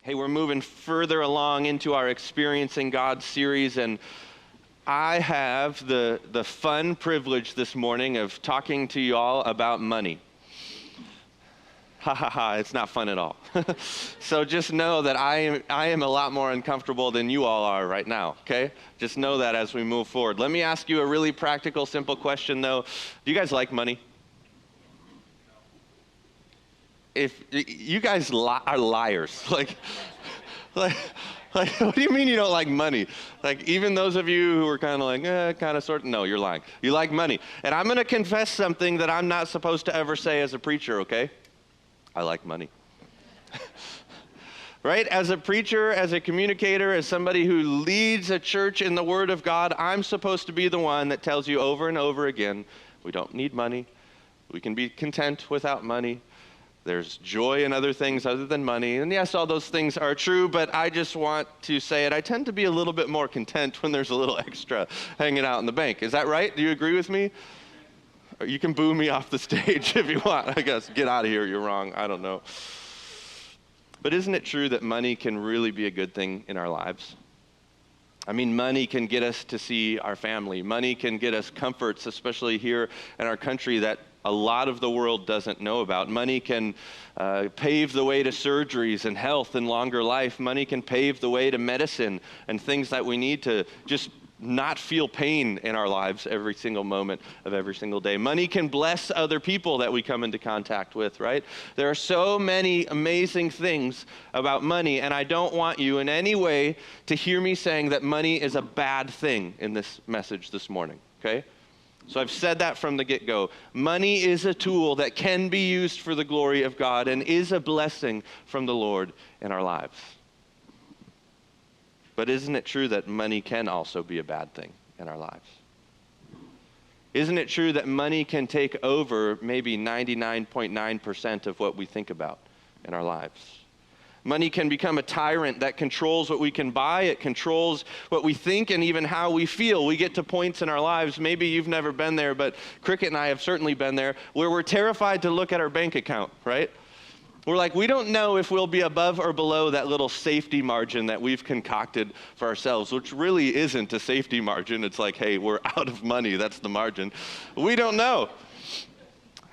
Hey, we're moving further along into our Experiencing God series, and I have the fun privilege this morning of talking to you all about money. Ha ha ha, it's not fun at all. So just know that I am a lot more uncomfortable than you all are right now, okay? Just know that as we move forward. Let me ask you a really practical, simple question though. Do you guys like money? If you guys are liars, like, what do you mean you don't like money? Like, even those of you who are kind of like, kind of, sort of, no, you're lying. You like money. And I'm going to confess something that I'm not supposed to ever say as a preacher, okay? I like money. Right? As a preacher, as a communicator, as somebody who leads a church in the Word of God, I'm supposed to be the one that tells you over and over again, we don't need money. We can be content without money. There's joy in other things other than money. And yes, all those things are true, but I just want to say it. I tend to be a little bit more content when there's a little extra hanging out in the bank. Is that right? Do you agree with me? Or you can boo me off the stage if you want. I guess get out of here. You're wrong. I don't know. But isn't it true that money can really be a good thing in our lives? I mean, money can get us to see our family. Money can get us comforts, especially here in our country, that a lot of the world doesn't know about. Money can pave the way to surgeries and health and longer life. Money can pave the way to medicine and things that we need to just not feel pain in our lives every single moment of every single day. Money can bless other people that we come into contact with, right? There are so many amazing things about money, and I don't want you in any way to hear me saying that money is a bad thing in this message this morning, okay? So I've said that from the get-go. Money is a tool that can be used for the glory of God and is a blessing from the Lord in our lives. But isn't it true that money can also be a bad thing in our lives? Isn't it true that money can take over maybe 99.9% of what we think about in our lives? Money can become a tyrant that controls what we can buy. It controls what we think and even how we feel. We get to points in our lives, maybe you've never been there, but Cricket and I have certainly been there, where we're terrified to look at our bank account, right? We're like, we don't know if we'll be above or below that little safety margin that we've concocted for ourselves, which really isn't a safety margin. It's like, hey, we're out of money. That's the margin. We don't know.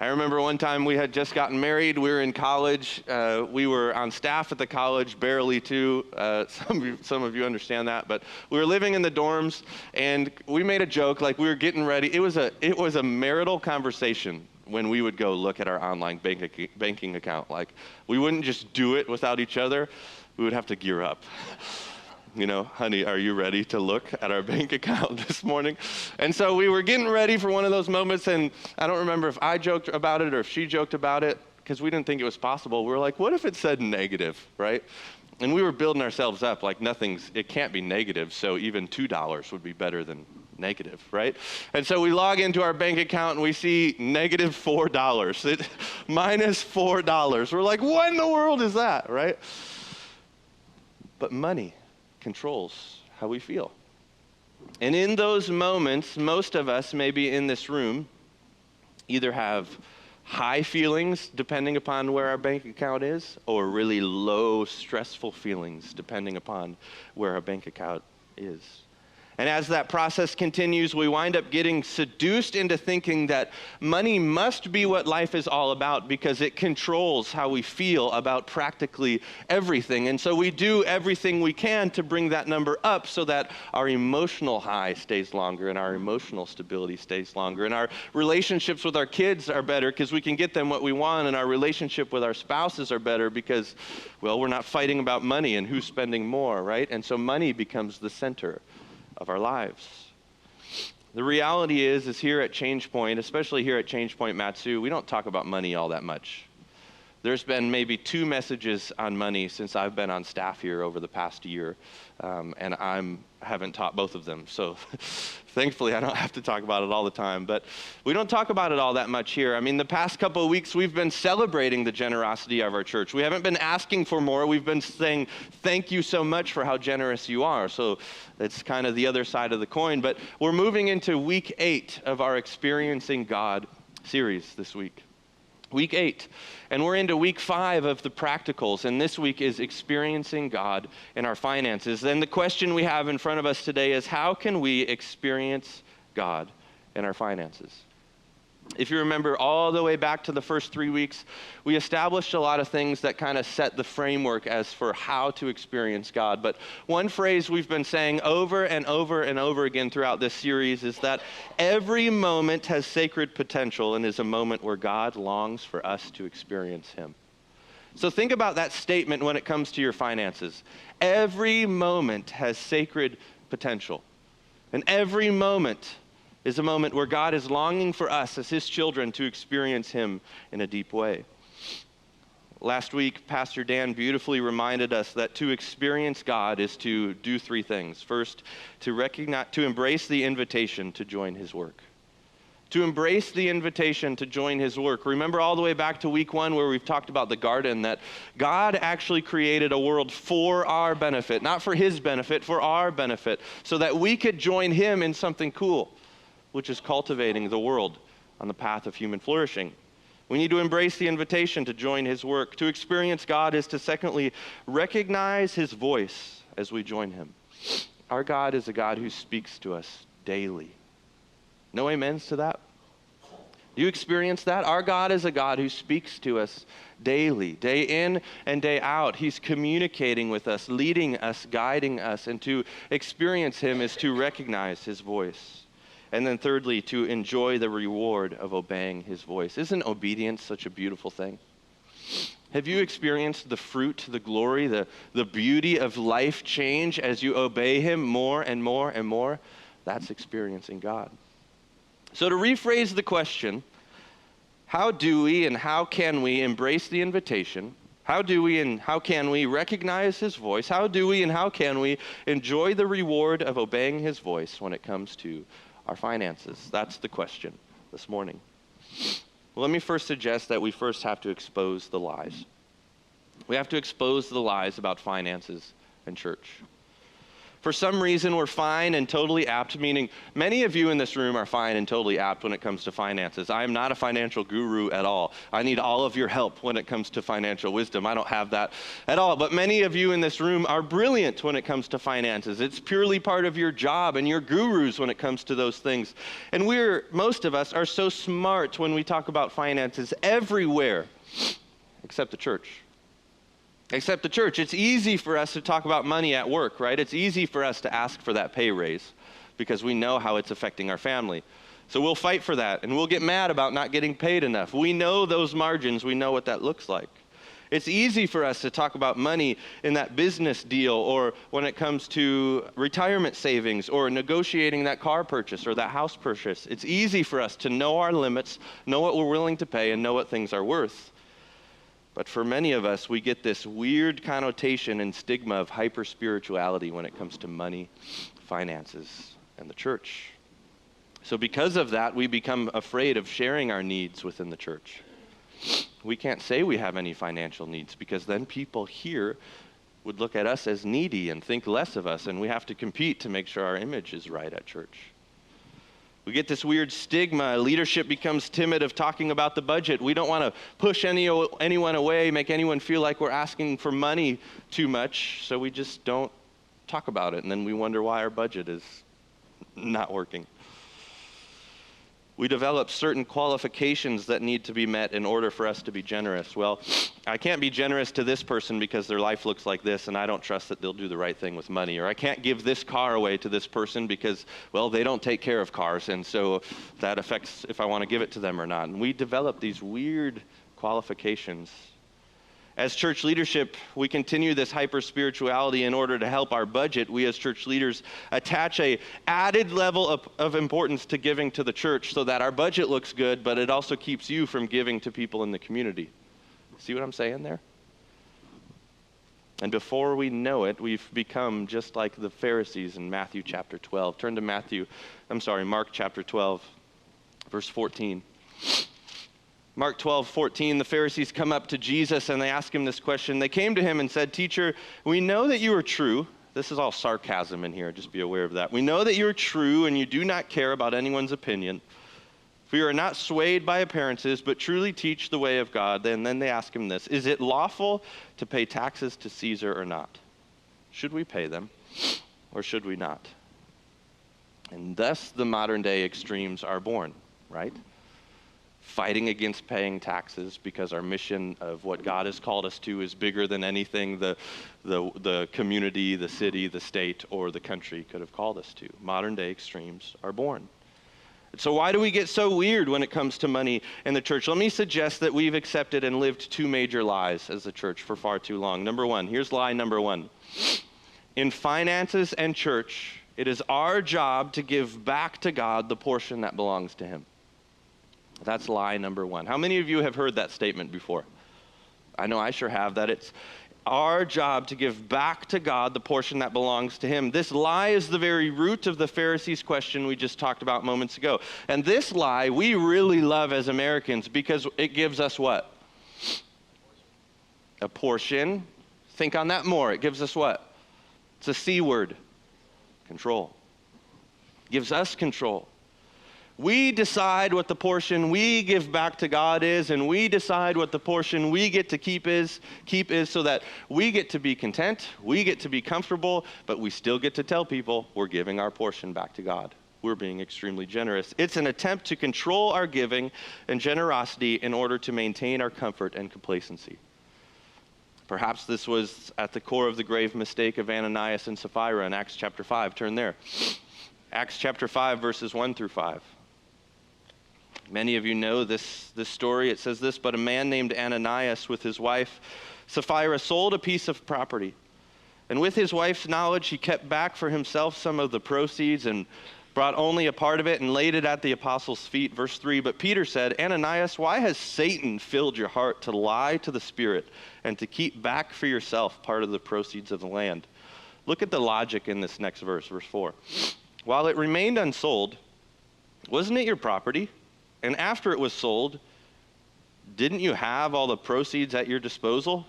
I remember one time we had just gotten married. We were in college. We were on staff at the college, barely too. Some of you understand that. But we were living in the dorms, and we made a joke like we were getting ready. It was a marital conversation when we would go look at our online banking account. Like, we wouldn't just do it without each other. We would have to gear up. You know, honey, are you ready to look at our bank account this morning? And so we were getting ready for one of those moments, and I don't remember if I joked about it or if she joked about it, because we didn't think it was possible. We were like, what if it said negative, right? And we were building ourselves up like it can't be negative, so even $2 would be better than negative, right? And so we log into our bank account and we see negative $4, minus $4. We're like, what in the world is that, right? But money controls how we feel. And in those moments, most of us, maybe in this room, either have high feelings depending upon where our bank account is, or really low, stressful feelings depending upon where our bank account is. And as that process continues, we wind up getting seduced into thinking that money must be what life is all about because it controls how we feel about practically everything. And so we do everything we can to bring that number up so that our emotional high stays longer and our emotional stability stays longer. And our relationships with our kids are better because we can get them what we want, and our relationship with our spouses are better because, well, we're not fighting about money and who's spending more, right? And so money becomes the center of our lives. The reality is here at Change Point, especially here at Change Point Matsu, we don't talk about money all that much. There's been maybe 2 messages on money since I've been on staff here over the past year, and I haven't taught both of them. So thankfully, I don't have to talk about it all the time. But we don't talk about it all that much here. I mean, the past couple of weeks, we've been celebrating the generosity of our church. We haven't been asking for more. We've been saying, thank you so much for how generous you are. So it's kind of the other side of the coin. But we're moving into week 8 of our Experiencing God series this week. Week 8, and we're into week 5 of the practicals, and this week is experiencing God in our finances. And the question we have in front of us today is, how can we experience God in our finances? If you remember all the way back to the first 3 weeks, we established a lot of things that kind of set the framework as for how to experience God. But one phrase we've been saying over and over and over again throughout this series is that every moment has sacred potential and is a moment where God longs for us to experience him. So think about that statement when it comes to your finances. Every moment has sacred potential. And every moment is a moment where God is longing for us as his children to experience him in a deep way. Last week, Pastor Dan beautifully reminded us that to experience God is to do 3 things. First, to embrace the invitation to join his work. To embrace the invitation to join his work. Remember all the way back to week 1 where we've talked about the garden, that God actually created a world for our benefit, not for his benefit, for our benefit, so that we could join him in something cool, which is cultivating the world on the path of human flourishing. We need to embrace the invitation to join his work. To experience God is to, secondly, recognize his voice as we join him. Our God is a God who speaks to us daily. No amens to that? Do you experience that? Our God is a God who speaks to us daily, day in and day out. He's communicating with us, leading us, guiding us, and to experience him is to recognize his voice. And then thirdly, to enjoy the reward of obeying his voice. Isn't obedience such a beautiful thing? Have you experienced the fruit, the glory, the beauty of life change as you obey him more and more and more? That's experiencing God. So to rephrase the question, how do we and how can we embrace the invitation? How do we and how can we recognize his voice? How do we and how can we enjoy the reward of obeying his voice when it comes to our finances? That's the question this morning. Well, let me first suggest that we first have to expose the lies. We have to expose the lies about finances and church. For some reason, we're fine and totally apt, meaning many of you in this room are fine and totally apt when it comes to finances. I am not a financial guru at all. I need all of your help when it comes to financial wisdom. I don't have that at all. But many of you in this room are brilliant when it comes to finances. It's purely part of your job, and you're gurus when it comes to those things. And most of us are so smart when we talk about finances everywhere, except the church. Except the church. It's easy for us to talk about money at work, right? It's easy for us to ask for that pay raise because we know how it's affecting our family. So we'll fight for that, and we'll get mad about not getting paid enough. We know those margins. We know what that looks like. It's easy for us to talk about money in that business deal, or when it comes to retirement savings or negotiating that car purchase or that house purchase. It's easy for us to know our limits, know what we're willing to pay, and know what things are worth. But for many of us, we get this weird connotation and stigma of hyper-spirituality when it comes to money, finances, and the church. So because of that, we become afraid of sharing our needs within the church. We can't say we have any financial needs because then people here would look at us as needy and think less of us, and we have to compete to make sure our image is right at church. We get this weird stigma. Leadership becomes timid of talking about the budget. We don't want to push anyone away, make anyone feel like we're asking for money too much, so we just don't talk about it, and then we wonder why our budget is not working. We develop certain qualifications that need to be met in order for us to be generous. Well, I can't be generous to this person because their life looks like this and I don't trust that they'll do the right thing with money. Or I can't give this car away to this person because, well, they don't take care of cars, and so that affects if I want to give it to them or not. And we develop these weird qualifications. As church leadership, we continue this hyper-spirituality in order to help our budget. We as church leaders attach a added level of importance to giving to the church so that our budget looks good, but it also keeps you from giving to people in the community. See what I'm saying there? And before we know it, we've become just like the Pharisees in Matthew chapter 12. Turn to Mark chapter 12, verse 14. Mark 12:14, the Pharisees come up to Jesus and they ask him this question. They came to him and said, "Teacher, we know that you are true." This is all sarcasm in here, just be aware of that. "We know that you are true and you do not care about anyone's opinion. If we are not swayed by appearances, but truly teach the way of God, then they ask him this: is it lawful to pay taxes to Caesar or not? Should we pay them or should we not? And thus the modern day extremes are born, right? Fighting against paying taxes because our mission of what God has called us to is bigger than anything the community, the city, the state, or the country could have called us to. Modern day extremes are born. So why do we get so weird when it comes to money in the church? Let me suggest that we've accepted and lived two major lies as a church for far too long. Number one, here's lie number one. In finances and church, it is our job to give back to God the portion that belongs to him. That's lie number one. How many of you have heard that statement before? I know I sure have, that it's our job to give back to God the portion that belongs to him. This lie is the very root of the Pharisees' question we just talked about moments ago. And this lie we really love as Americans because it gives us what? A portion. Think on that more. It gives us what? It's a C word. Control. It gives us control. We decide what the portion we give back to God is, and we decide what the portion we get to keep is so that we get to be content, we get to be comfortable, but we still get to tell people we're giving our portion back to God. We're being extremely generous. It's an attempt to control our giving and generosity in order to maintain our comfort and complacency. Perhaps this was at the core of the grave mistake of Ananias and Sapphira in Acts chapter 5. Turn there. Acts chapter 5, verses 1 through 5. Many of you know this story. It says this: but a man named Ananias with his wife Sapphira sold a piece of property. And with his wife's knowledge, he kept back for himself some of the proceeds and brought only a part of it and laid it at the apostles' feet. Verse 3, but Peter said, Ananias, why has Satan filled your heart to lie to the Spirit and to keep back for yourself part of the proceeds of the land? Look at the logic in this next verse, verse 4. While it remained unsold, wasn't it your property? And after it was sold, didn't you have all the proceeds at your disposal?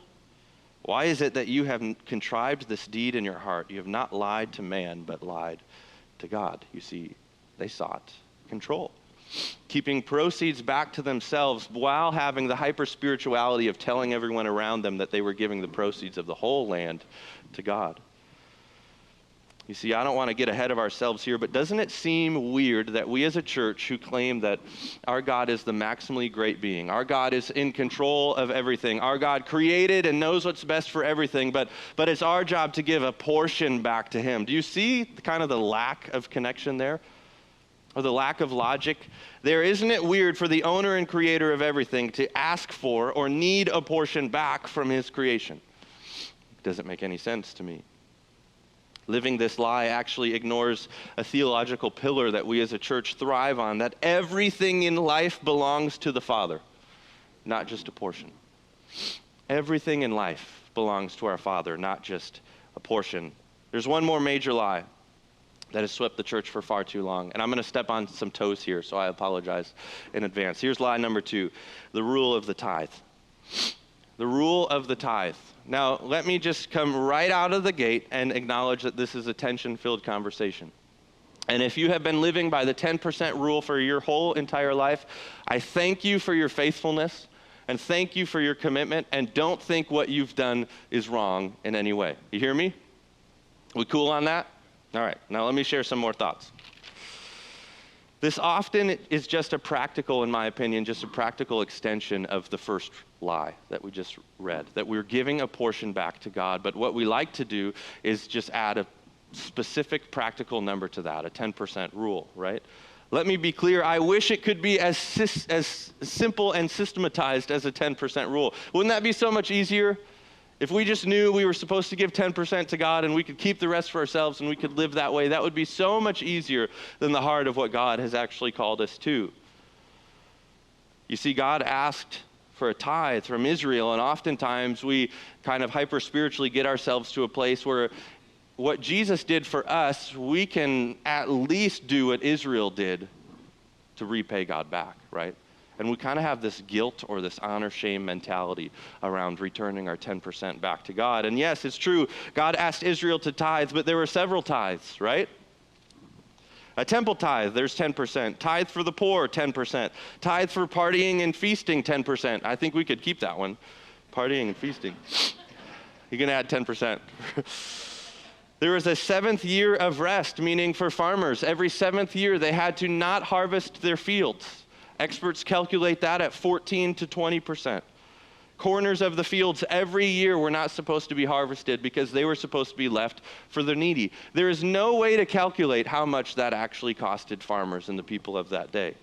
Why is it that you have contrived this deed in your heart? You have not lied to man, but lied to God. You see, they sought control, keeping proceeds back to themselves while having the hyper-spirituality of telling everyone around them that they were giving the proceeds of the whole land to God. You see, I don't want to get ahead of ourselves here, but doesn't it seem weird that we as a church who claim that our God is the maximally great being, our God is in control of everything, our God created and knows what's best for everything, but it's our job to give a portion back to him? Do you see kind of the lack of connection there? Or the lack of logic there? Isn't it weird for the owner and creator of everything to ask for or need a portion back from his creation? It doesn't make any sense to me. Living this lie actually ignores a theological pillar that we as a church thrive on, that everything in life belongs to the Father, not just a portion. Everything in life belongs to our Father, not just a portion. There's one more major lie that has swept the church for far too long, and I'm going to step on some toes here, so I apologize in advance. Here's lie number 2, the rule of the tithe. The rule of the tithe. Now, let me just come right out of the gate and acknowledge that this is a tension-filled conversation. And if you have been living by the 10% rule for your whole entire life, I thank you for your faithfulness and thank you for your commitment, and don't think what you've done is wrong in any way. You hear me? We cool on that? All right, now let me share some more thoughts. This often is just a practical, in my opinion, just a practical extension of the first lie that we just read, that we're giving a portion back to God, but what we like to do is just add a specific practical number to that, a 10% rule, right? Let me be clear, I wish it could be as simple and systematized as a 10% rule. Wouldn't that be so much easier? If we just knew we were supposed to give 10% to God and we could keep the rest for ourselves and we could live that way, that would be so much easier than the heart of what God has actually called us to. You see, God asked for a tithe from Israel, and oftentimes we kind of hyper-spiritually get ourselves to a place where what Jesus did for us, we can at least do what Israel did to repay God back, right? And we kind of have this guilt or this honor-shame mentality around returning our 10% back to God. And yes, it's true, God asked Israel to tithe, but there were several tithes, right? A temple tithe, there's 10%. Tithe for the poor, 10%. Tithe for partying and feasting, 10%. I think we could keep that one. Partying and feasting. You can add 10%. There was a 7th year of rest, meaning for farmers, every 7th year they had to not harvest their fields. Experts calculate that at 14 to 20%. Corners of the fields every year were not supposed to be harvested because they were supposed to be left for the needy. There is no way to calculate how much that actually costed farmers and the people of that day.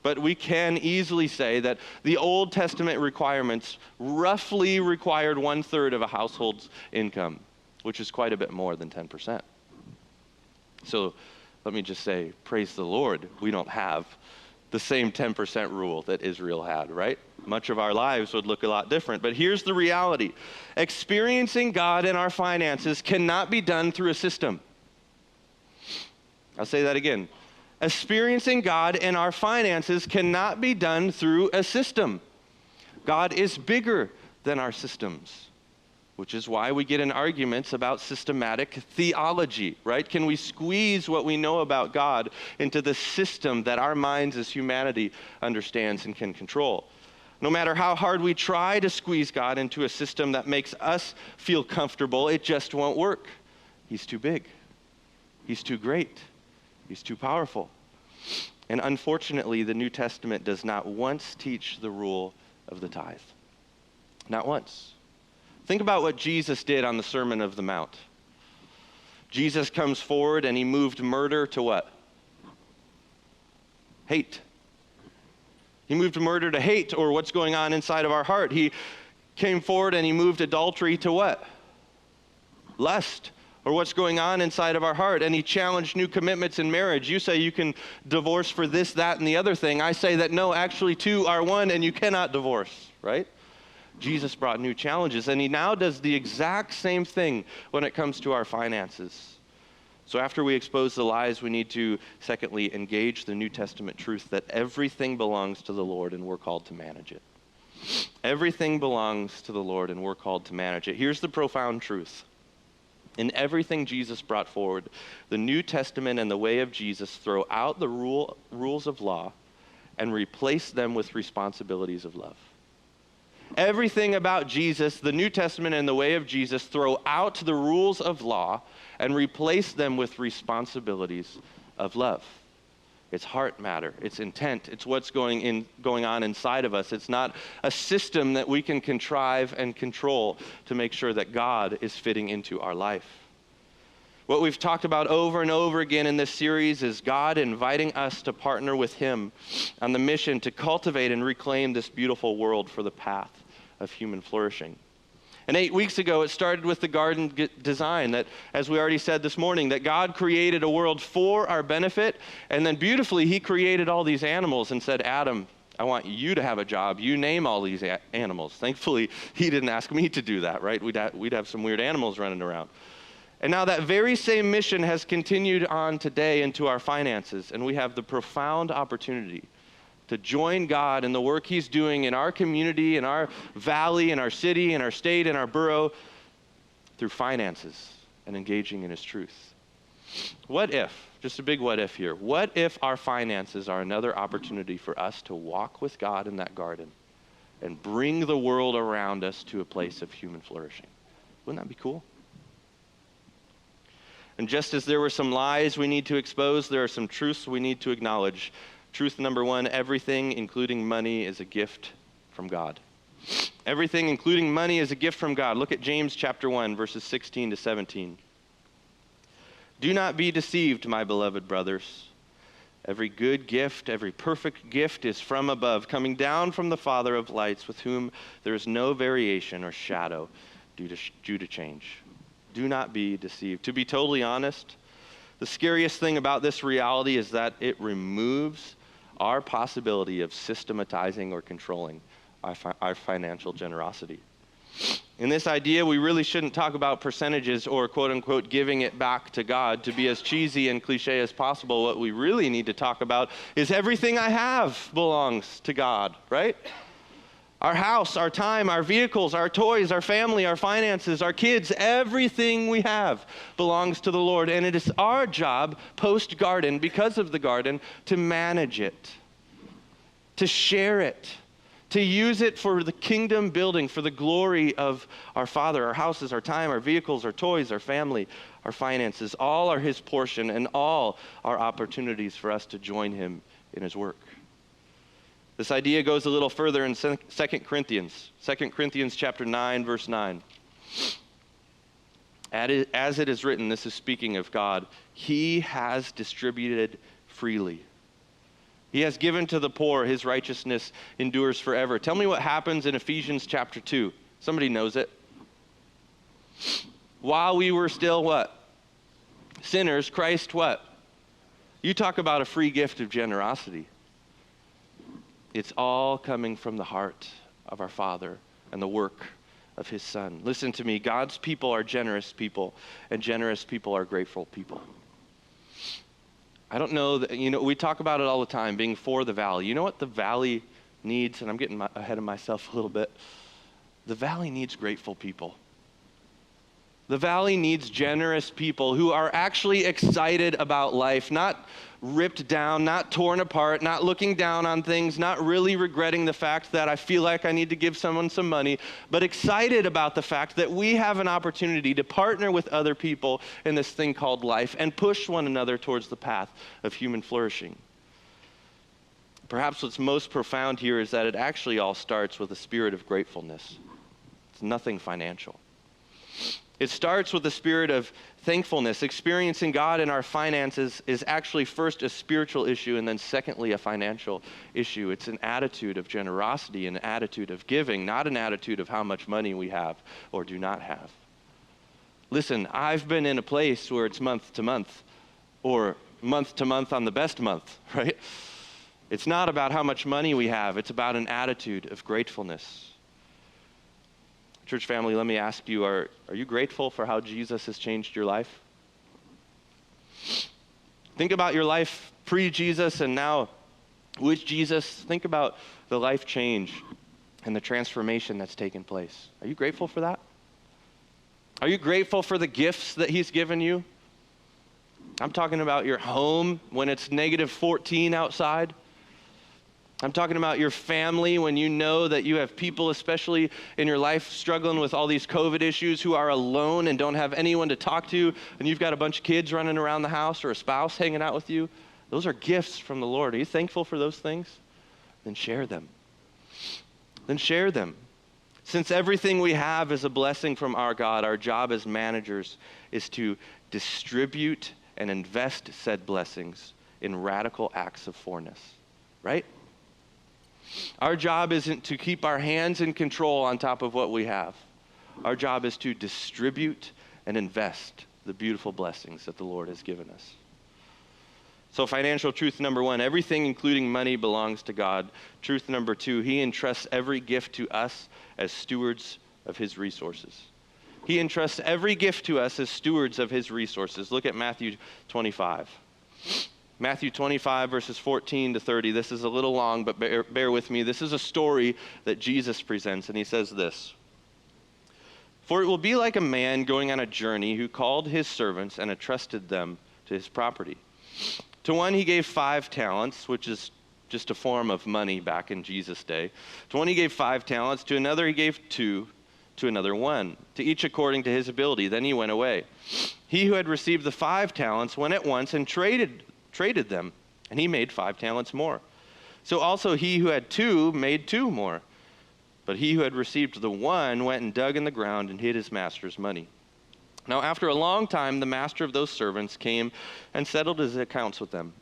But we can easily say that the Old Testament requirements roughly required 1/3 of a household's income, which is quite a bit more than 10%. So let me just say, praise the Lord, we don't have the same 10% rule that Israel had, right? Much of our lives would look a lot different. But here's the reality. Experiencing God in our finances cannot be done through a system. I'll say that again. Experiencing God in our finances cannot be done through a system. God is bigger than our systems, which is why we get in arguments about systematic theology, right? Can we squeeze what we know about God into the system that our minds as humanity understands and can control? No matter how hard we try to squeeze God into a system that makes us feel comfortable, it just won't work. He's too big. He's too great. He's too powerful. And unfortunately, the New Testament does not once teach the rule of the tithe. Not once. Think about what Jesus did on the Sermon of the Mount. Jesus comes forward and he moved murder to what? Hate. He moved murder to hate, or what's going on inside of our heart. He came forward and he moved adultery to what? Lust, or what's going on inside of our heart. And he challenged new commitments in marriage. You say you can divorce for this, that, and the other thing. I say that no, actually two are one and you cannot divorce, right? Jesus brought new challenges, and he now does the exact same thing when it comes to our finances. So after we expose the lies, we need to, secondly, engage the New Testament truth that everything belongs to the Lord and we're called to manage it. Everything belongs to the Lord and we're called to manage it. Here's the profound truth. In everything Jesus brought forward, the New Testament and the way of Jesus throw out the rules of law and replace them with responsibilities of love. Everything about Jesus, the New Testament and the way of Jesus, throw out the rules of law and replace them with responsibilities of love. It's heart matter, it's intent, it's what's going on inside of us. It's not a system that we can contrive and control to make sure that God is fitting into our life. What we've talked about over and over again in this series is God inviting us to partner with him on the mission to cultivate and reclaim this beautiful world for the path of human flourishing. And 8 weeks ago, it started with the garden design that, as we already said this morning, that God created a world for our benefit, and then beautifully, he created all these animals and said, Adam, I want you to have a job. You name all these animals. Thankfully, he didn't ask me to do that, right? We'd have some weird animals running around. And now that very same mission has continued on today into our finances, and we have the profound opportunity to join God in the work he's doing in our community, in our valley, in our city, in our state, in our borough, through finances and engaging in his truth. What if, just a big what if here, what if our finances are another opportunity for us to walk with God in that garden and bring the world around us to a place of human flourishing? Wouldn't that be cool? And just as there were some lies we need to expose, there are some truths we need to acknowledge. Truth number one, everything, including money, is a gift from God. Everything, including money, is a gift from God. Look at James chapter 1, verses 16 to 17. Do not be deceived, my beloved brothers. Every good gift, every perfect gift is from above, coming down from the Father of lights, with whom there is no variation or shadow due to change. Do not be deceived. To be totally honest, the scariest thing about this reality is that it removes our possibility of systematizing or controlling our financial generosity. In this idea, we really shouldn't talk about percentages or quote unquote giving it back to God. To be as cheesy and cliche as possible, what we really need to talk about is everything I have belongs to God, right? Our house, our time, our vehicles, our toys, our family, our finances, our kids, everything we have belongs to the Lord. And it is our job, post-garden, because of the garden, to manage it, to share it, to use it for the kingdom building, for the glory of our Father. Our houses, our time, our vehicles, our toys, our family, our finances, all are his portion, and all are opportunities for us to join him in his work. This idea goes a little further in 2 Corinthians. 2 Corinthians chapter 9, verse 9. As it is written, this is speaking of God, he has distributed freely. He has given to the poor, his righteousness endures forever. Tell me what happens in Ephesians chapter 2. Somebody knows it. While we were still what? Sinners, Christ what? You talk about a free gift of generosity. It's all coming from the heart of our Father and the work of his Son. Listen to me, God's people are generous people, and generous people are grateful people. I don't know that, we talk about it all the time, being for the valley. You know what the valley needs? And I'm getting ahead of myself a little bit. The valley needs grateful people. The valley needs generous people who are actually excited about life, not ripped down, not torn apart, not looking down on things, not really regretting the fact that I feel like I need to give someone some money, but excited about the fact that we have an opportunity to partner with other people in this thing called life and push one another towards the path of human flourishing. Perhaps what's most profound here is that it actually all starts with a spirit of gratefulness. It's nothing financial. It starts with a spirit of thankfulness. Experiencing God in our finances is actually first a spiritual issue and then secondly a financial issue. It's an attitude of generosity, an attitude of giving, not an attitude of how much money we have or do not have. Listen, I've been in a place where it's month to month or month to month on the best month, right? It's not about how much money we have. It's about an attitude of gratefulness. Church family, let me ask you, are you grateful for how Jesus has changed your life? Think about your life pre-Jesus and now with Jesus. Think about the life change and the transformation that's taken place. Are you grateful for that? Are you grateful for the gifts that he's given you? I'm talking about your home when it's negative 14 outside. I'm talking about your family when you know that you have people, especially in your life, struggling with all these COVID issues who are alone and don't have anyone to talk to, and you've got a bunch of kids running around the house or a spouse hanging out with you. Those are gifts from the Lord. Are you thankful for those things? Then share them. Then share them. Since everything we have is a blessing from our God, our job as managers is to distribute and invest said blessings in radical acts of forness, right? Our job isn't to keep our hands in control on top of what we have. Our job is to distribute and invest the beautiful blessings that the Lord has given us. So financial truth number one, everything including money belongs to God. Truth number two, he entrusts every gift to us as stewards of his resources. He entrusts every gift to us as stewards of his resources. Look at Matthew 25. Matthew 25, verses 14 to 30. This is a little long, but bear with me. This is a story that Jesus presents, and he says this. For it will be like a man going on a journey who called his servants and entrusted them to his property. To one he gave 5 talents, which is just a form of money back in Jesus' day. To one he gave 5 talents. To another he gave 2. To another 1. To each according to his ability. Then he went away. He who had received the 5 talents went at once and traded them, and he made 5 talents more. So also he who had 2 made 2 more. But he who had received the 1 went and dug in the ground and hid his master's money. Now after a long time the master of those servants came and settled his accounts with them.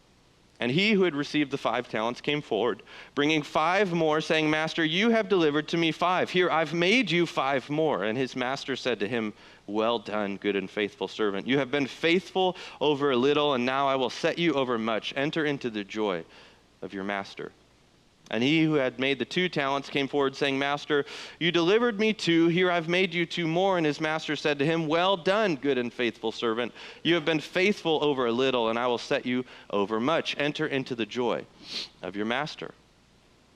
And he who had received the 5 talents came forward, bringing 5 more, saying, Master, you have delivered to me 5. Here, I've made you 5 more. And his master said to him, Well done, good and faithful servant. You have been faithful over a little, and now I will set you over much. Enter into the joy of your master. And he who had made the 2 talents came forward, saying, Master, you delivered me 2. Here I've made you 2 more. And his master said to him, Well done, good and faithful servant. You have been faithful over a little, and I will set you over much. Enter into the joy of your master.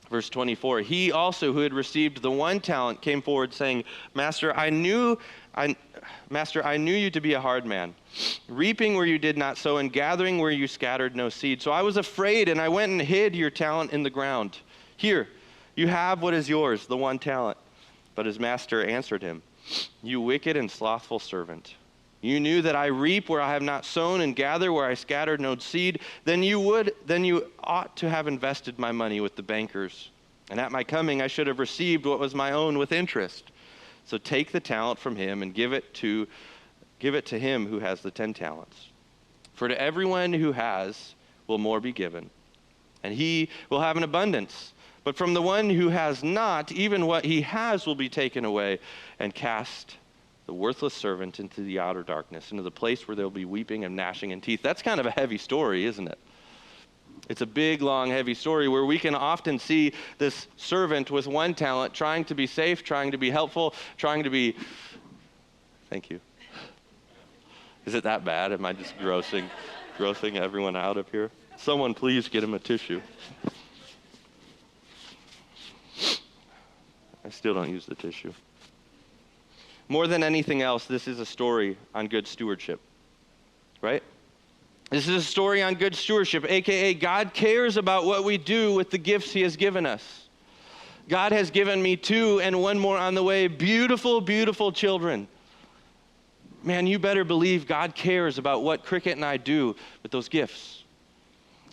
Verse 24, he also who had received the 1 talent came forward saying, Master, I knew you to be a hard man, reaping where you did not sow and gathering where you scattered no seed. So I was afraid and I went and hid your talent in the ground. Here, you have what is yours, the 1 talent. But his master answered him, you wicked and slothful servant. You knew that I reap where I have not sown and gather where I scattered no seed. Then you ought to have invested my money with the bankers. And at my coming I should have received what was my own with interest. So take the talent from him and give it to him who has the 10 talents. For to everyone who has will more be given, and he will have an abundance. But from the one who has not, even what he has will be taken away. And cast the worthless servant into the outer darkness, into the place where there will be weeping and gnashing of teeth. That's kind of a heavy story, isn't it? It's a big, long, heavy story where we can often see this servant with 1 talent trying to be safe, trying to be helpful, trying to be... Thank you. Is it that bad? Am I just grossing everyone out up here? Someone please get him a tissue. I still don't use the tissue. More than anything else, this is a story on good stewardship, right? This is a story on good stewardship, aka God cares about what we do with the gifts he has given us. God has given me 2 and 1 more on the way, beautiful, beautiful children. Man, you better believe God cares about what Cricket and I do with those gifts.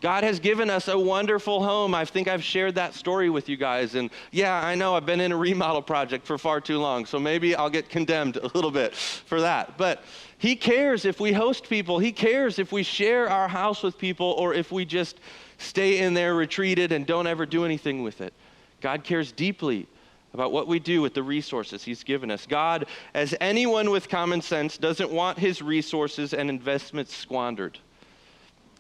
God has given us a wonderful home. I think I've shared that story with you guys. And yeah, I know I've been in a remodel project for far too long, so maybe I'll get condemned a little bit for that. But he cares if we host people. He cares if we share our house with people or if we just stay in there retreated and don't ever do anything with it. God cares deeply about what we do with the resources he's given us. God, as anyone with common sense, doesn't want his resources and investments squandered.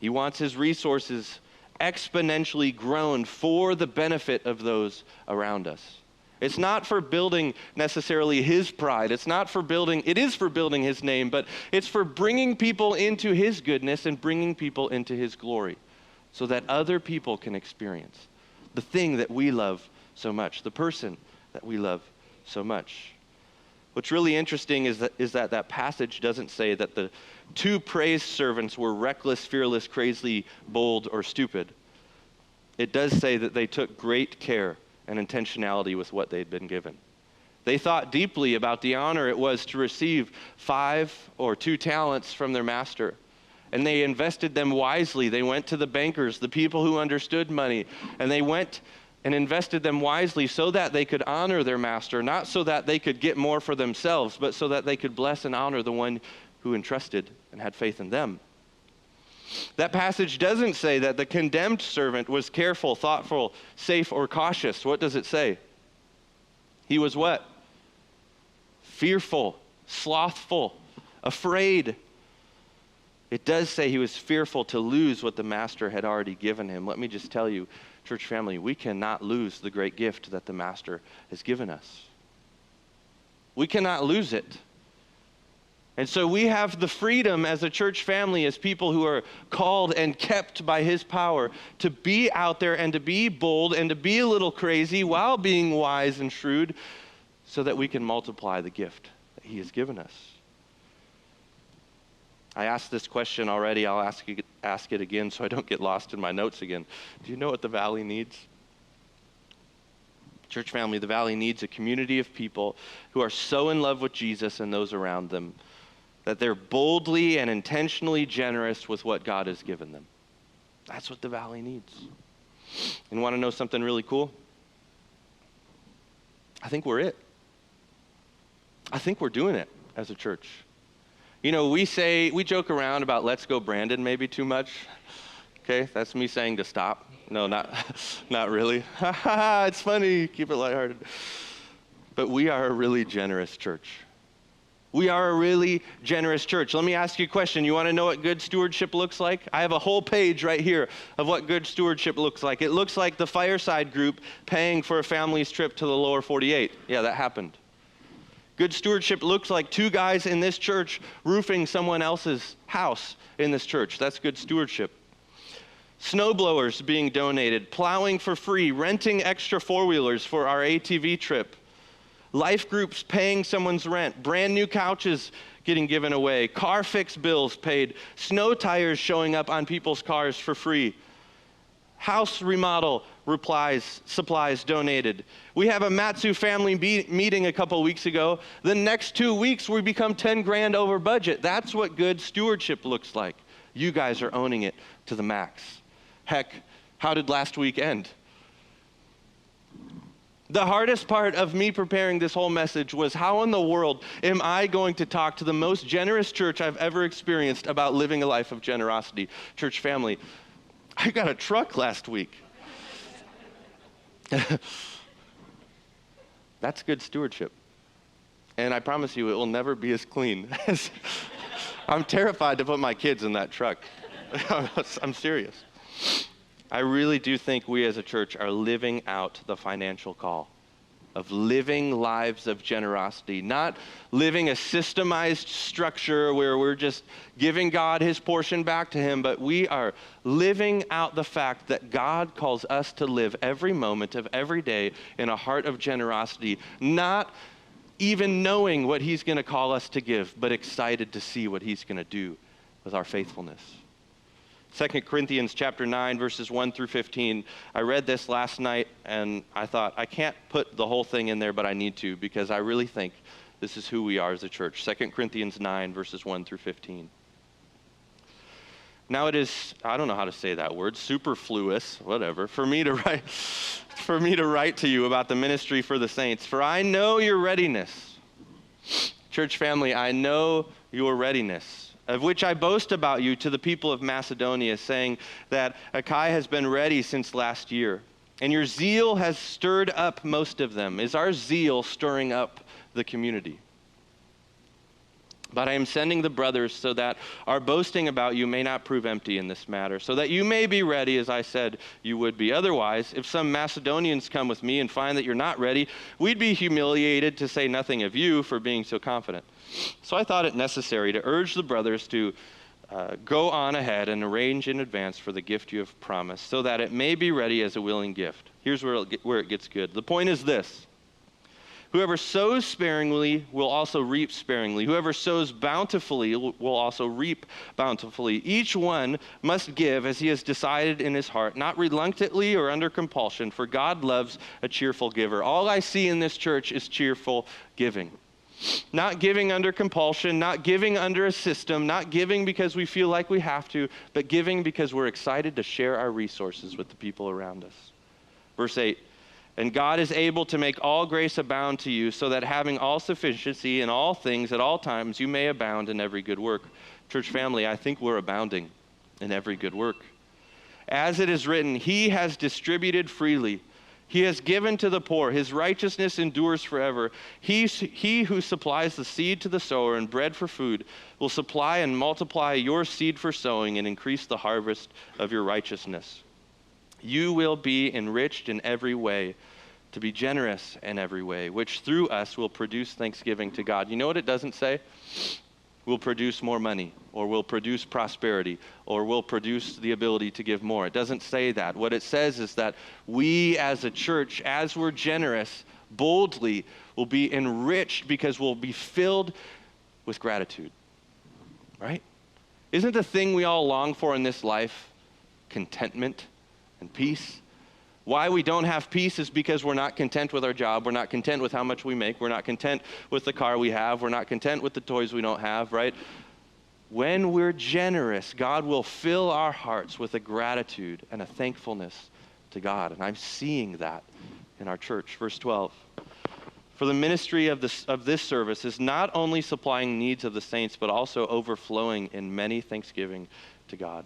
He wants his resources exponentially grown for the benefit of those around us. It's not for building necessarily his pride. It is for building his name, but it's for bringing people into his goodness and bringing people into his glory so that other people can experience the thing that we love so much, the person that we love so much. What's really interesting is that passage doesn't say that the 2 praised servants were reckless, fearless, crazy, bold, or stupid. It does say that they took great care and intentionality with what they'd been given. They thought deeply about the honor it was to receive 5 or 2 talents from their master. And they invested them wisely. They went to the bankers, the people who understood money, and they went and invested them wisely so that they could honor their master, not so that they could get more for themselves, but so that they could bless and honor the one who entrusted and had faith in them. That passage doesn't say that the condemned servant was careful, thoughtful, safe, or cautious. What does it say? He was what? Fearful, slothful, afraid. It does say he was fearful to lose what the master had already given him. Let me just tell you, church family, we cannot lose the great gift that the master has given us. We cannot lose it. And so we have the freedom as a church family, as people who are called and kept by his power, to be out there and to be bold and to be a little crazy while being wise and shrewd so that we can multiply the gift that he has given us. I asked this question already. I'll ask it again so I don't get lost in my notes again. Do you know what the Valley needs? Church family, the Valley needs a community of people who are so in love with Jesus and those around them that they're boldly and intentionally generous with what God has given them. That's what the Valley needs. And want to know something really cool? I think we're it. I think we're doing it as a church. You know, we joke around about let's go Brandon maybe too much. Okay, that's me saying to stop. No, not really. It's funny, keep it lighthearted. But we are a really generous church. We are a really generous church. Let me ask you a question. You want to know what good stewardship looks like? I have a whole page right here of what good stewardship looks like. It looks like the Fireside Group paying for a family's trip to the lower 48. Yeah, that happened. Good stewardship looks like 2 guys in this church roofing someone else's house in this church. That's good stewardship. snowblowers being donated, plowing for free, renting extra four-wheelers for our ATV trip, life groups paying someone's rent, brand new couches getting given away, car fix bills paid, snow tires showing up on people's cars for free, house remodel supplies donated. We have a Matsu family meeting a couple weeks ago. The next 2 weeks we become 10 grand over budget. That's what good stewardship looks like. You guys are owning it to the max. Heck, how did last week end? The hardest part of me preparing this whole message was, how in the world am I going to talk to the most generous church I've ever experienced about living a life of generosity? Church family, I got a truck last week. That's good stewardship. And I promise you, it will never be as clean as I'm terrified to put my kids in that truck. I'm serious. I really do think we as a church are living out the financial call of living lives of generosity, not living a systemized structure where we're just giving God his portion back to him, but we are living out the fact that God calls us to live every moment of every day in a heart of generosity, not even knowing what he's going to call us to give, but excited to see what he's going to do with our faithfulness. 2 Corinthians chapter 9, verses 1 through 15. I read this last night, and I thought, I can't put the whole thing in there, but I need to, because I really think this is who we are as a church. 2 Corinthians 9, verses 1 through 15. Now it is, I don't know how to say that word, superfluous, whatever, for me to write to you about the ministry for the saints. For I know your readiness. Church family, I know your readiness, of which I boast about you to the people of Macedonia, saying that Achaia has been ready since last year, and your zeal has stirred up most of them. Is our zeal stirring up the community? But I am sending the brothers so that our boasting about you may not prove empty in this matter, so that you may be ready as I said you would be. Otherwise, if some Macedonians come with me and find that you're not ready, we'd be humiliated, to say nothing of you, for being so confident. So I thought it necessary to urge the brothers to go on ahead and arrange in advance for the gift you have promised, so that it may be ready as a willing gift. Here's where it gets good. The point is this: whoever sows sparingly will also reap sparingly. Whoever sows bountifully will also reap bountifully. Each one must give as he has decided in his heart, not reluctantly or under compulsion, for God loves a cheerful giver. All I see in this church is cheerful giving. Not giving under compulsion, not giving under a system, not giving because we feel like we have to, but giving because we're excited to share our resources with the people around us. Verse 8, and God is able to make all grace abound to you, so that having all sufficiency in all things at all times, you may abound in every good work. Church family, I think we're abounding in every good work. As it is written, he has distributed freely. He has given to the poor. His righteousness endures forever. He who supplies the seed to the sower and bread for food will supply and multiply your seed for sowing and increase the harvest of your righteousness. You will be enriched in every way, to be generous in every way, which through us will produce thanksgiving to God. You know what it doesn't say? Will produce more money, or will produce prosperity, or will produce the ability to give more. It doesn't say that. What it says is that we as a church, as we're generous, boldly, will be enriched because we'll be filled with gratitude. Right? Isn't the thing we all long for in this life contentment and peace? Why we don't have peace is because we're not content with our job. We're not content with how much we make. We're not content with the car we have. We're not content with the toys we don't have, right? When we're generous, God will fill our hearts with a gratitude and a thankfulness to God. And I'm seeing that in our church. Verse 12. For the ministry of this service is not only supplying needs of the saints, but also overflowing in many thanksgiving to God.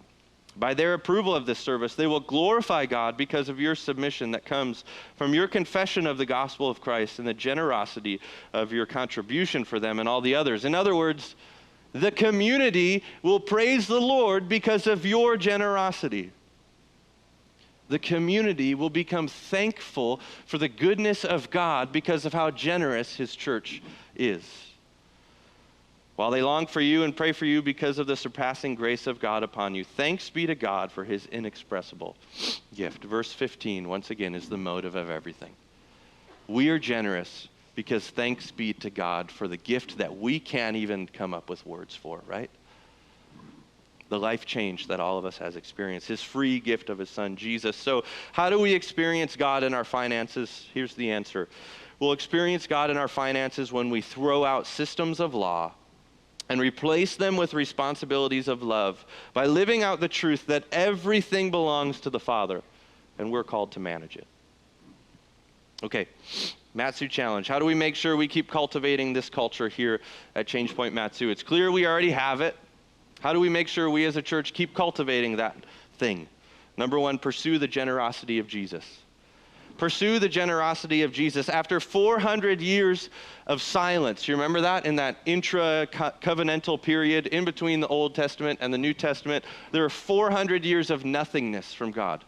By their approval of this service, they will glorify God because of your submission that comes from your confession of the gospel of Christ and the generosity of your contribution for them and all the others. In other words, the community will praise the Lord because of your generosity. The community will become thankful for the goodness of God because of how generous his church is. while they long for you and pray for you because of the surpassing grace of God upon you. Thanks be to God for his inexpressible gift. Verse 15, once again, is the motive of everything. We are generous because thanks be to God for the gift that we can't even come up with words for, right? The life change that all of us has experienced, his free gift of his son, Jesus. So how do we experience God in our finances? Here's the answer. We'll experience God in our finances when we throw out systems of law and replace them with responsibilities of love by living out the truth that everything belongs to the Father and we're called to manage it. Okay, Matsu challenge. How do we make sure we keep cultivating this culture here at Change Point Matsu? It's clear we already have it. How do we make sure we as a church keep cultivating that thing? Number one, pursue the generosity of Jesus. Pursue the generosity of Jesus. After 400 years of silence, you remember that? In that intra-covenantal period in between the Old Testament and the New Testament, there are 400 years of nothingness from God.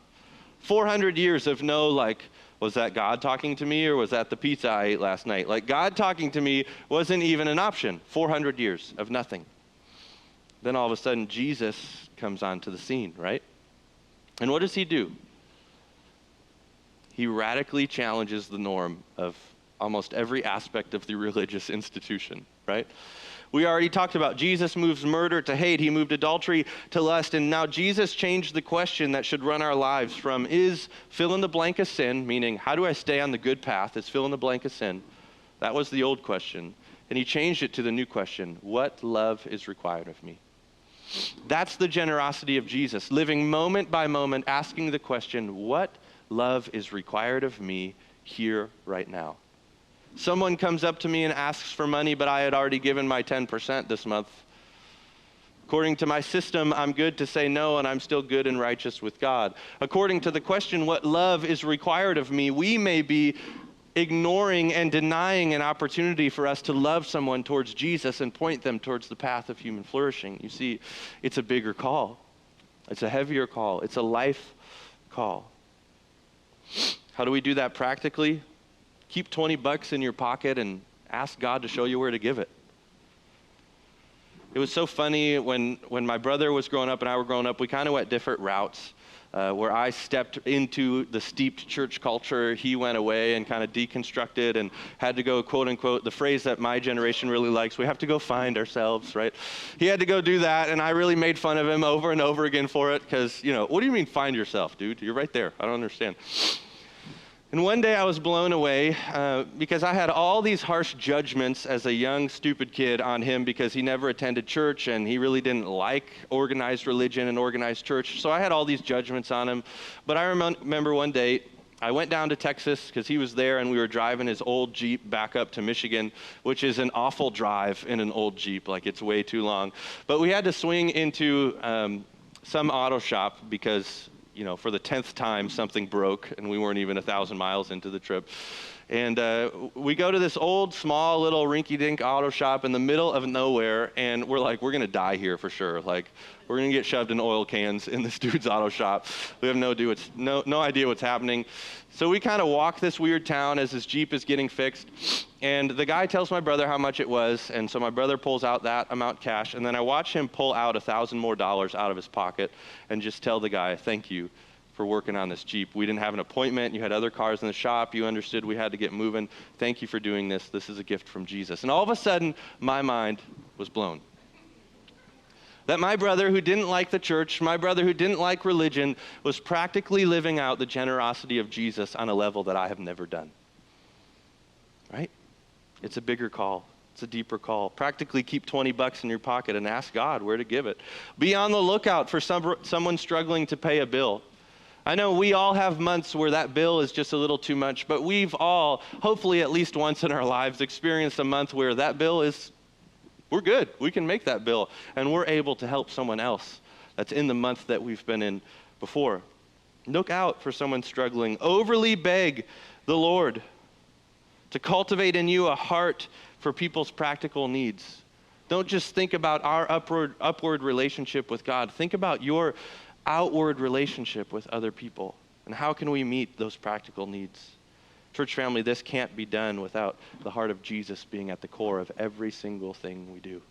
400 years of no, like, was that God talking to me or was that the pizza I ate last night? Like, God talking to me wasn't even an option. 400 years of nothing. Then all of a sudden, Jesus comes onto the scene, right? And what does he do? He radically challenges the norm of almost every aspect of the religious institution, right? We already talked about Jesus moves murder to hate. He moved adultery to lust. And now Jesus changed the question that should run our lives from is fill in the blank of sin, meaning how do I stay on the good path? Is fill in the blank of sin. That was the old question. And he changed it to the new question, what love is required of me? That's the generosity of Jesus, living moment by moment, asking the question, what love is required of me here right now? Someone comes up to me and asks for money, but I had already given my 10% this month. According to my system, I'm good to say no, and I'm still good and righteous with God. According to the question, what love is required of me, we may be ignoring and denying an opportunity for us to love someone towards Jesus and point them towards the path of human flourishing. You see, it's a bigger call. It's a heavier call. It's a life call. How do we do that practically? Keep $20 in your pocket and ask God to show you where to give it. It was so funny when my brother was growing up and I were growing up, we kind of went different routes. Where I stepped into the steeped church culture, he went away and kind of deconstructed and had to go, quote unquote, the phrase that my generation really likes, we have to go find ourselves, right? He had to go do that, and I really made fun of him over and over again for it because, what do you mean find yourself, dude? You're right there. I don't understand. And one day I was blown away because I had all these harsh judgments as a young, stupid kid on him because he never attended church and he really didn't like organized religion and organized church. So I had all these judgments on him. But I remember one day I went down to Texas because he was there and we were driving his old Jeep back up to Michigan, which is an awful drive in an old Jeep. Like, it's way too long. But we had to swing into some auto shop because for the 10th time, something broke, and we weren't even 1,000 miles into the trip. And we go to this old, small, little rinky-dink auto shop in the middle of nowhere, and we're like, we're going to die here for sure. Like, we're going to get shoved in oil cans in this dude's auto shop. We have no idea what's happening. So we kind of walk this weird town as his Jeep is getting fixed, and the guy tells my brother how much it was, and so my brother pulls out that amount cash, and then I watch him pull out $1,000 more out of his pocket and just tell the guy, thank you for working on this Jeep. We didn't have an appointment. You had other cars in the shop. You understood we had to get moving. Thank you for doing this. This is a gift from Jesus. And all of a sudden, my mind was blown. That my brother who didn't like the church, my brother who didn't like religion, was practically living out the generosity of Jesus on a level that I have never done. Right? It's a bigger call. It's a deeper call. Practically keep $20 in your pocket and ask God where to give it. Be on the lookout for someone struggling to pay a bill. I know we all have months where that bill is just a little too much, but we've all, hopefully at least once in our lives, experienced a month where that bill is, we're good. We can make that bill, and we're able to help someone else that's in the month that we've been in before. Look out for someone struggling. Overly beg the Lord to cultivate in you a heart for people's practical needs. Don't just think about our upward relationship with God. Think about your outward relationship with other people, and how can we meet those practical needs? Church family, this can't be done without the heart of Jesus being at the core of every single thing we do.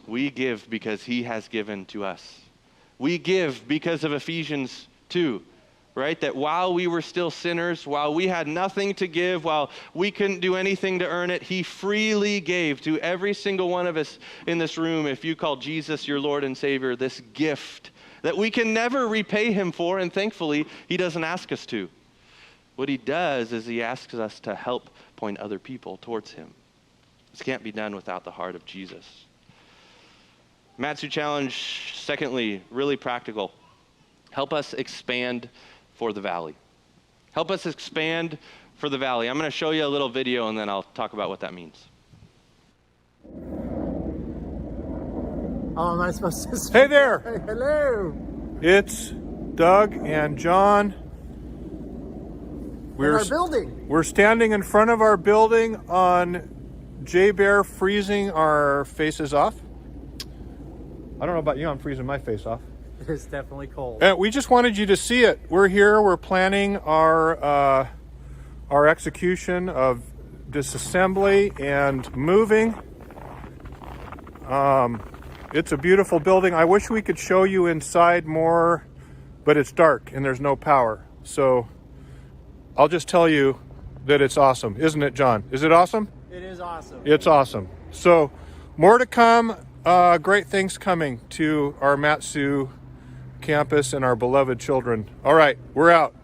We give because he has given to us. We give because of Ephesians 2, right? That while we were still sinners, while we had nothing to give, while we couldn't do anything to earn it, he freely gave to every single one of us in this room, if you call Jesus your Lord and Savior, this gift that we can never repay him for, and thankfully, he doesn't ask us to. What he does is he asks us to help point other people towards him. This can't be done without the heart of Jesus. Matsu challenge, secondly, really practical. Help us expand for the valley. Help us expand for the valley. I'm going to show you a little video and then I'll talk about what that means. Oh, am I supposed to speak? Hey there. Hey, hello. It's Doug and John. In our building. We're standing in front of our building on J-Bear freezing our faces off. I don't know about you, I'm freezing my face off. It's definitely cold. We just wanted you to see it. We're here, we're planning our execution of disassembly and moving. It's a beautiful building. I wish we could show you inside more, but it's dark and there's no power. So I'll just tell you that it's awesome. Isn't it, John? Is it awesome? It is awesome. It's awesome. So more to come. Great things coming to our Matsu campus and our beloved children. All right, we're out.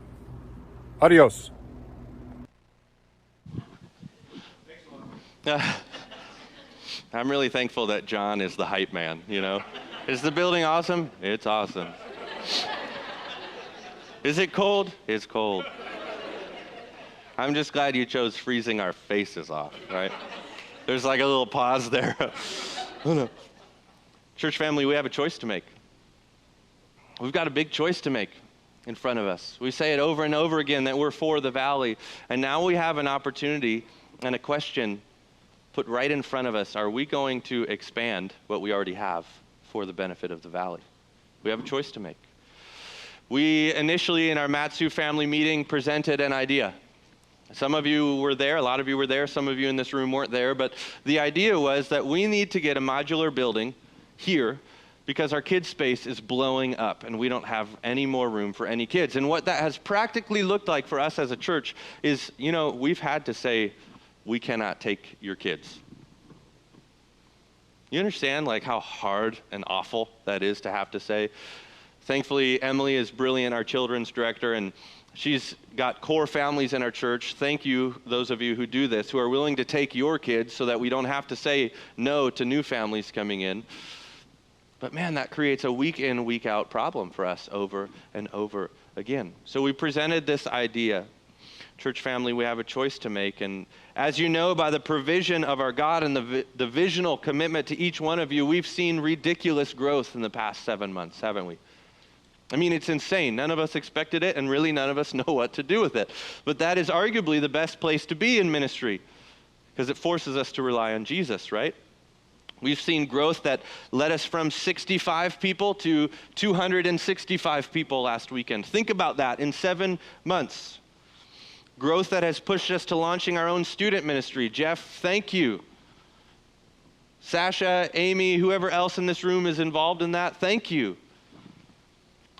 Adios. I'm really thankful that John is the hype man, you know. Is the building awesome? It's awesome. Is it cold? It's cold. I'm just glad you chose freezing our faces off, right? There's like a little pause there. Oh, no. Church family, we have a choice to make. We've got a big choice to make in front of us. We say it over and over again that we're for the valley. And now we have an opportunity and a question put right in front of us. Are we going to expand what we already have for the benefit of the valley? We have a choice to make. We initially in our Matsu family meeting presented an idea. Some of you were there, a lot of you were there, some of you in this room weren't there, but the idea was that we need to get a modular building here because our kids' space is blowing up and we don't have any more room for any kids. And what that has practically looked like for us as a church is, you know, we've had to say, we cannot take your kids. You understand like how hard and awful that is to have to say? Thankfully, Emily is brilliant, our children's director, and she's got core families in our church. Thank you, those of you who do this, who are willing to take your kids so that we don't have to say no to new families coming in. But man, that creates a week in, week out problem for us over and over again. So we presented this idea. Church family, we have a choice to make. And as you know, by the provision of our God and the visional commitment to each one of you, we've seen ridiculous growth in the past 7 months, haven't we? I mean, it's insane. None of us expected it, and really none of us know what to do with it. But that is arguably the best place to be in ministry because it forces us to rely on Jesus, right? We've seen growth that led us from 65 people to 265 people last weekend. Think about that in 7 months. Growth that has pushed us to launching our own student ministry. Jeff, thank you. Sasha, Amy, whoever else in this room is involved in that, thank you.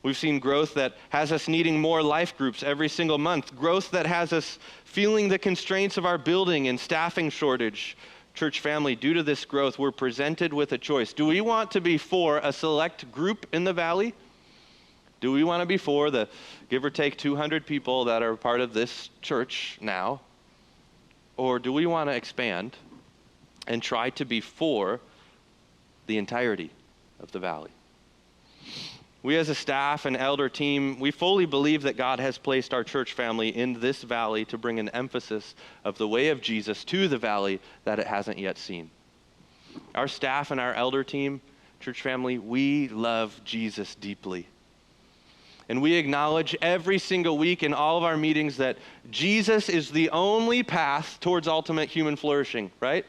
We've seen growth that has us needing more life groups every single month. Growth that has us feeling the constraints of our building and staffing shortage. Church family, due to this growth, we're presented with a choice. Do we want to be for a select group in the valley? Do we want to be for the give or take 200 people that are part of this church now? Or do we want to expand and try to be for the entirety of the valley? We as a staff and elder team, we fully believe that God has placed our church family in this valley to bring an emphasis of the way of Jesus to the valley that it hasn't yet seen. Our staff and our elder team, church family, we love Jesus deeply. And we acknowledge every single week in all of our meetings that Jesus is the only path towards ultimate human flourishing, right?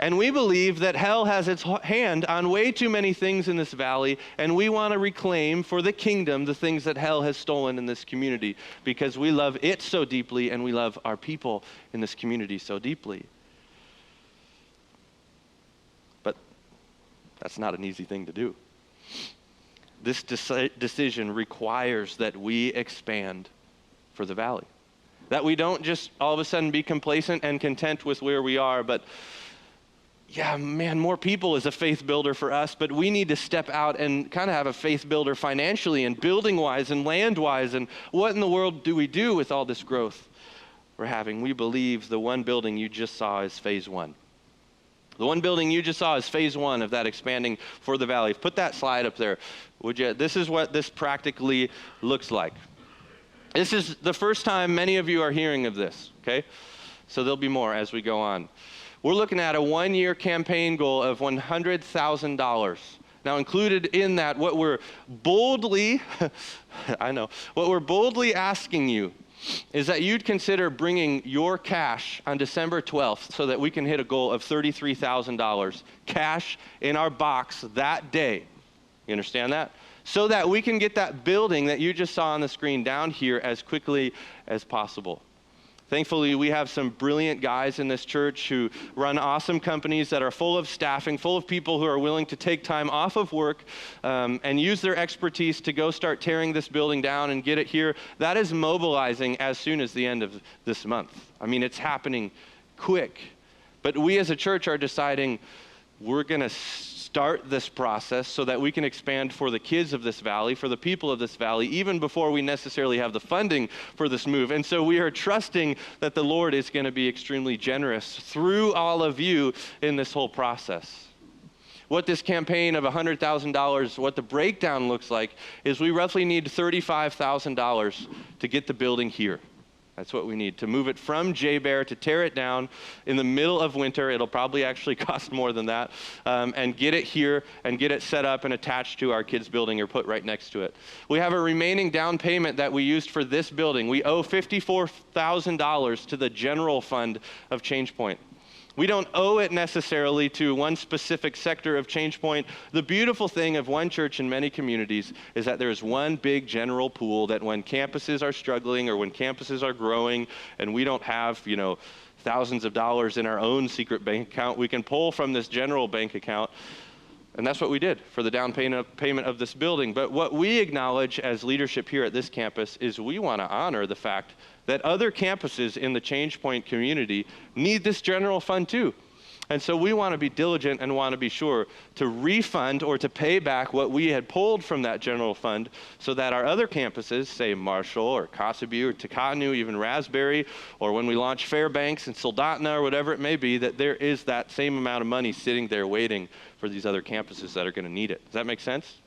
And we believe that hell has its hand on way too many things in this valley, and we want to reclaim for the kingdom the things that hell has stolen in this community because we love it so deeply and we love our people in this community so deeply. But That's not an easy thing to do. This decision requires that we expand for the valley. That we don't just all of a sudden be complacent and content with where we are, but yeah, man, more people is a faith builder for us, but we need to step out and kind of have a faith builder financially and building-wise and land-wise, and what in the world do we do with all this growth we're having? We believe the one building you just saw is phase one. The one building you just saw is phase one of that expanding for the valley. Put that slide up there, would you? This is what this practically looks like. This is the first time many of you are hearing of this, okay? So there'll be more as we go on. We're looking at a one-year campaign goal of $100,000. Now, included in that, what we're boldly, what we're boldly asking you is that you'd consider bringing your cash on December 12th so that we can hit a goal of $33,000 cash in our box that day. You understand that? So that we can get that building that you just saw on the screen down here as quickly as possible. Thankfully, we have some brilliant guys in this church who run awesome companies that are full of staffing, full of people who are willing to take time off of work and use their expertise to go start tearing this building down and get it here. That is mobilizing as soon as the end of this month. I mean, it's happening quick. But we as a church are deciding we're going to start this process so that we can expand for the kids of this valley, for the people of this valley, even before we necessarily have the funding for this move. And so we are trusting that the Lord is going to be extremely generous through all of you in this whole process. What this campaign of $100,000, what the breakdown looks like, is we roughly need $35,000 to get the building here. That's what we need, to move it from J-Bear, to tear it down in the middle of winter. It'll probably actually cost more than that, and get it here and get it set up and attached to our kids' building or put right next to it. We have a remaining down payment that we used for this building. We owe $54,000 to the general fund of ChangePoint. We don't owe it necessarily to one specific sector of ChangePoint. The beautiful thing of one church in many communities is that there's one big general pool that when campuses are struggling or when campuses are growing and we don't have, thousands of dollars in our own secret bank account, we can pull from this general bank account. And that's what we did for the down payment of this building. But what we acknowledge as leadership here at this campus is we want to honor the fact that other campuses in the ChangePoint community need this general fund too. And so we want to be diligent and want to be sure to refund or to pay back what we had pulled from that general fund so that our other campuses, say Marshall or Kotzebue or Takanu, even Raspberry, or when we launch Fairbanks and Soldotna or whatever it may be, that there is that same amount of money sitting there waiting for these other campuses that are going to need it. Does that make sense?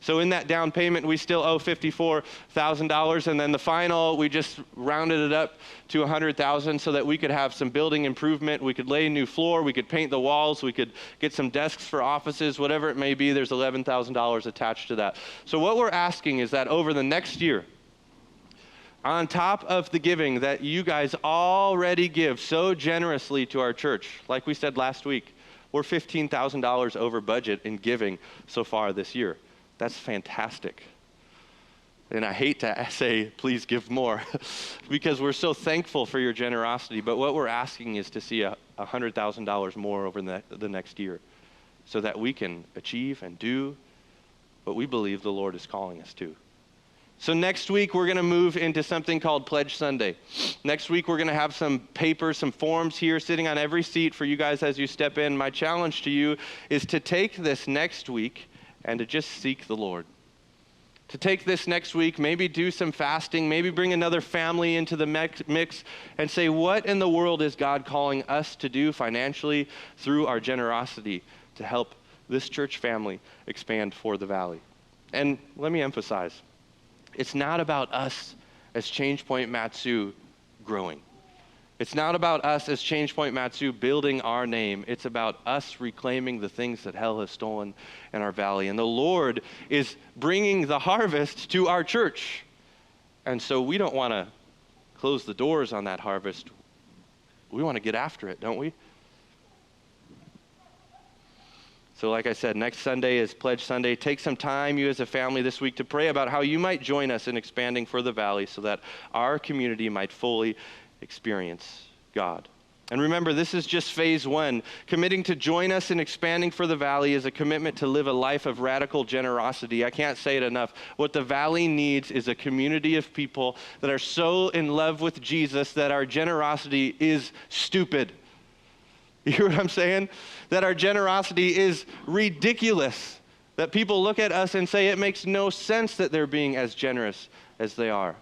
So in that down payment, we still owe $54,000, and then the final, we just rounded it up to $100,000 so that we could have some building improvement. We could lay a new floor, we could paint the walls, we could get some desks for offices, whatever it may be. There's $11,000 attached to that. So what we're asking is that over the next year, on top of the giving that you guys already give so generously to our church, like we said last week, we're $15,000 over budget in giving so far this year. That's fantastic. And I hate to say, please give more, because we're so thankful for your generosity. But what we're asking is to see $100,000 more over the next year so that we can achieve and do what we believe the Lord is calling us to. So next week, we're going to move into something called Pledge Sunday. Next week, we're going to have some papers, some forms here sitting on every seat for you guys as you step in. My challenge to you is to take this next week and to just seek the Lord. To take this next week, maybe do some fasting, maybe bring another family into the mix and say, what in the world is God calling us to do financially through our generosity to help this church family expand for the valley? And let me emphasize, it's not about us as ChangePoint Matsu growing. It's not about us as ChangePoint Matsu building our name. It's about us reclaiming the things that hell has stolen in our valley. And the Lord is bringing the harvest to our church. And so we don't want to close the doors on that harvest. We want to get after it, don't we? So like I said, next Sunday is Pledge Sunday. Take some time, you as a family this week, to pray about how you might join us in expanding for the valley so that our community might fully experience God. And remember, this is just phase one. Committing to join us in expanding for the Valley is a commitment to live a life of radical generosity. I can't say it enough. What the Valley needs is a community of people that are so in love with Jesus that our generosity is stupid. You hear what I'm saying? That our generosity is ridiculous. That people look at us and say it makes no sense that they're being as generous as they are.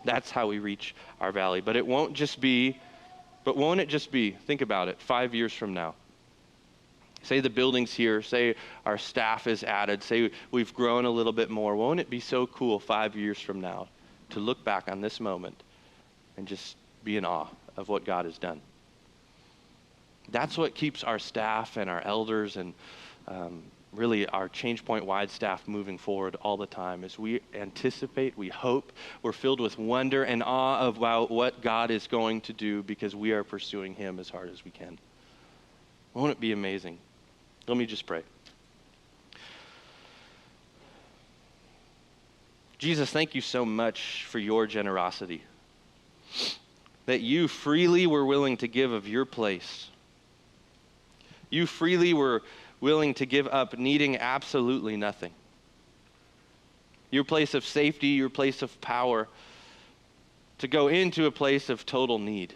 That's how we reach our Valley. But won't it just be, think about it, 5 years from now. Say the building's here, say our staff is added, say we've grown a little bit more. Won't it be so cool 5 years from now to look back on this moment and just be in awe of what God has done? That's what keeps our staff and our elders and really our Change Point wide staff moving forward all the time as we anticipate, we hope, we're filled with wonder and awe about what God is going to do because we are pursuing him as hard as we can. Won't it be amazing? Let me just pray. Jesus, thank you so much for your generosity, that you freely were willing to give of your place. You freely were willing to give up needing absolutely nothing. Your place of safety, your place of power, to go into a place of total need,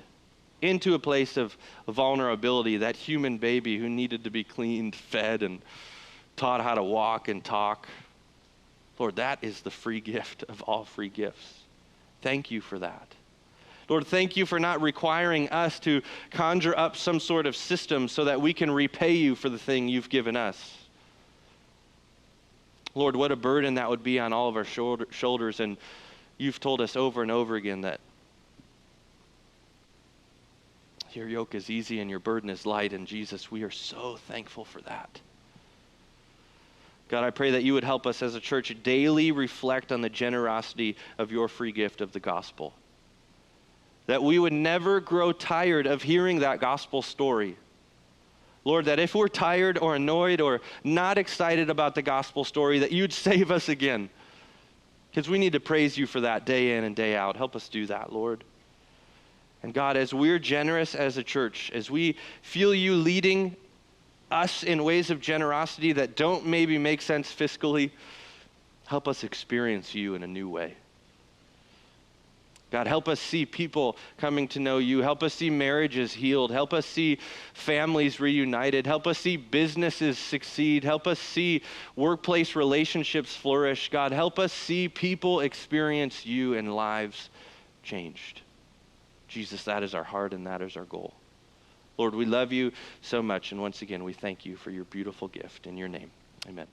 into a place of vulnerability, that human baby who needed to be cleaned, fed, and taught how to walk and talk. Lord, that is the free gift of all free gifts. Thank you for that. Lord, thank you for not requiring us to conjure up some sort of system so that we can repay you for the thing you've given us. Lord, what a burden that would be on all of our shoulders. And you've told us over and over again that your yoke is easy and your burden is light. And Jesus, we are so thankful for that. God, I pray that you would help us as a church daily reflect on the generosity of your free gift of the gospel. That we would never grow tired of hearing that gospel story. Lord, that if we're tired or annoyed or not excited about the gospel story, that you'd save us again. Because we need to praise you for that day in and day out. Help us do that, Lord. And God, as we're generous as a church, as we feel you leading us in ways of generosity that don't maybe make sense fiscally, help us experience you in a new way. God, help us see people coming to know you. Help us see marriages healed. Help us see families reunited. Help us see businesses succeed. Help us see workplace relationships flourish. God, help us see people experience you and lives changed. Jesus, that is our heart and that is our goal. Lord, we love you so much. And once again, we thank you for your beautiful gift. In your name, amen.